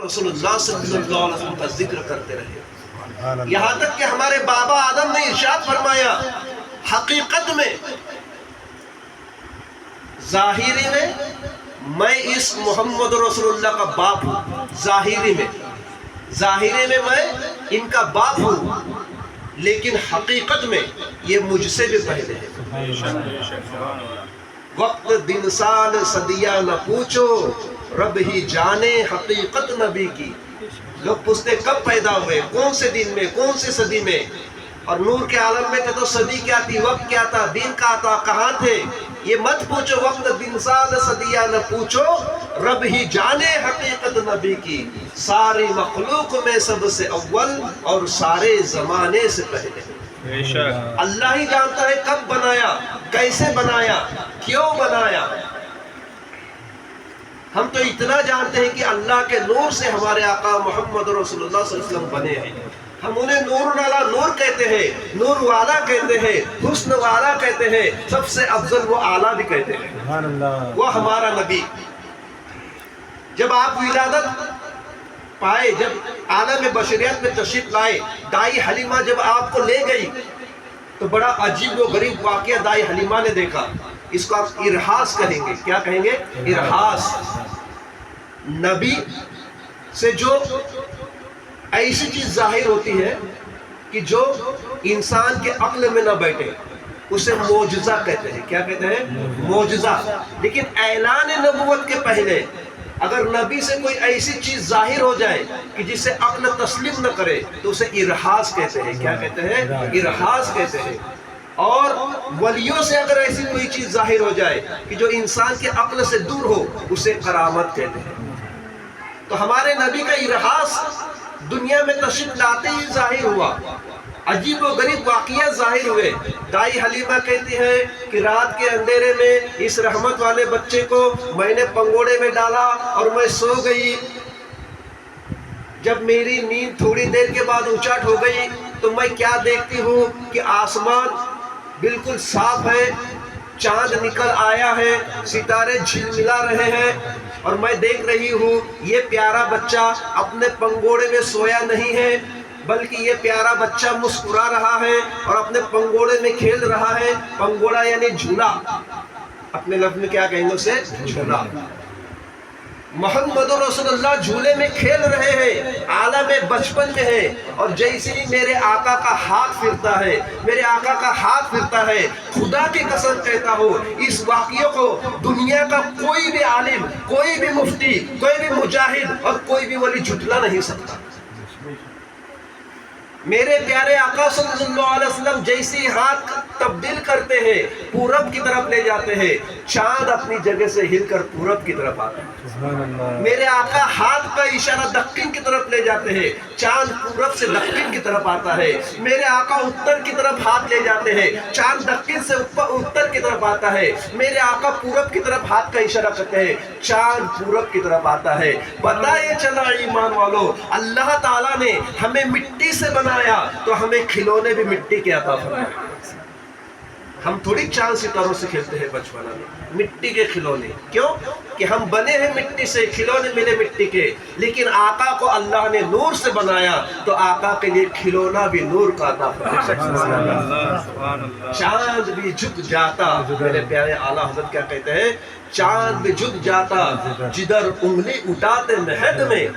رسول اللہ صلی اللہ علیہ وسلم کا ذکر کرتے رہے، یہاں تک کہ ہمارے بابا آدم نے ارشاد فرمایا حقیقت میں ظاہری میں اس محمد رسول اللہ کا باپ ہوں، ظاہری میں میں ان کا باپ ہوں، لیکن حقیقت میں یہ مجھ سے بھی پہلے ہے۔ وقت دن سال صدیہ نہ پوچھو، رب ہی جانے حقیقت نبی کی۔ لوگ پوچھتے کب پیدا ہوئے، کون سے دن میں، کون سے صدی میں، اور نور کے عالم میں تھے تو صدی کیا تھی، وقت کیا تھا، دن کیا تھا، کہاں تھے، یہ مت پوچھو۔ وقت دن سال صدیہ نہ پوچھو، رب ہی جانے حقیقت نبی کی۔ ساری مخلوق میں سب سے اول اور سارے زمانے سے پہلے۔ اللہ ہی جانتا ہے کب بنایا، کیسے بنایا، کیوں بنایا۔ ہم تو اتنا جانتے ہیں کہ اللہ کے نور سے ہمارے آقا محمد رسول اللہ صلی اللہ علیہ وسلم بنے ہیں۔ ہم انہیں نور والا نور کہتے ہیں، نور والا کہتے ہیں، حسن والا کہتے ہیں، سب سے افضل وہ اعلیٰ بھی کہتے ہیں، وہ ہمارا نبی۔ جب آپ ولادت پائے، جب عالم بشریت میں تشریف لائے، دائی حلیمہ جب آپ کو لے گئی تو بڑا عجیب و غریب واقعہ دائی حلیمہ نے دیکھا۔ اس کو آپ ارحاس کہیں گے، کیا کہیں گے؟ ارحاس۔ نبی سے جو ایسی چیز ظاہر ہوتی ہے کہ جو انسان کے عقل میں نہ بیٹھے، اسے معجزہ کہتے ہیں۔ کیا کہتے ہیں؟ معجزہ۔ لیکن اعلان نبوت کے پہلے اگر نبی سے کوئی ایسی چیز ظاہر ہو جائے کہ جسے عقل تسلیم نہ کرے تو اسے ارحاس کہتے ہیں۔ کیا کہتے ہیں؟ ارحاس کہتے ہیں۔ اور ولیوں سے اگر ایسی کوئی چیز ظاہر ہو جائے کہ جو انسان کے عقل سے دور ہو، اسے کرامت کہتے ہیں۔ تو ہمارے نبی کا ارحاس دنیا میں تشریف لاتے ہی ظاہر ہوا، عجیب و غریب واقعہ ظاہر ہوئے۔ دائی حلیمہ کہتی ہے کہ رات کے اندھیرے میں اس رحمت والے بچے کو میں نے پنگوڑے میں ڈالا اور میں سو گئی۔ جب میری نیند تھوڑی دیر کے بعد اچاٹ ہو گئی تو میں کیا دیکھتی ہوں کہ آسمان بالکل صاف ہے، چاند نکل آیا ہے، ستارے جھلملا رہے ہیں، اور میں دیکھ رہی ہوں یہ پیارا بچہ اپنے پنگوڑے میں سویا نہیں ہے، بلکہ یہ پیارا بچہ مسکرا رہا ہے اور اپنے پنگوڑے میں کھیل رہا ہے۔ پنگوڑا یعنی جھولا، اپنے لفظ میں کیا کہیں گے اسے؟ جھولا۔ محمد رسول اللہ جھولے میں کھیل رہے ہیں، عالم بچپن میں ہے، اور جیسے ہی میرے آقا کا ہاتھ پھرتا ہے، میرے آقا کا ہاتھ پھرتا ہے، خدا کی قسم کہتا ہوں اس واقعے کو دنیا کا کوئی بھی عالم، کوئی بھی مفتی، کوئی بھی مجاہد اور کوئی بھی ولی جھٹلا نہیں سکتا۔ میرے پیارے آقا صلی اللہ علیہ وسلم جیسی ہاتھ تبدیل کرتے ہیں، پورب کی طرف لے جاتے ہیں، چاند اپنی جگہ سے ہل کر پورب کی طرف آتا ہے۔ میرے آقا ہاتھ کا اشارہ دکن کی طرف لے جاتے ہیں، چاند پورب سے دکن کی طرف آتا ہے۔ میرے آقا اتر کی طرف ہاتھ لے جاتے ہیں، چاند دکن سے اتر کی طرف آتا ہے۔ میرے آقا پورب کی طرف ہاتھ کا اشارہ کرتے ہیں، چاند پورب کی طرف آتا ہے۔ پتہ یہ چلا ایمان والو، اللہ تعالیٰ نے ہمیں مٹی سے بنا تو ہمیں کھلونے بھی مٹی کے عطا فرمائے۔ ہم تھوڑی چاند ستاروں سے کھیلتے ہیں بچپنا میں، مٹی کے کھلونے۔ کیوں؟ کہ ہم بنے ہیں مٹی سے، کھلونے ملے مٹی کے، لیکن آقا کو اللہ نے نور سے بنایا تو آقا کے لیے کھلونا بھی نور کا عطا فرمایا۔ چاند بھی جھک جاتا، میرے پیارے اعلیٰ حضرت کیا کہتے ہیں؟ چاند بھی جھک جاتا جدھر انگلی اٹھاتے مہد میں،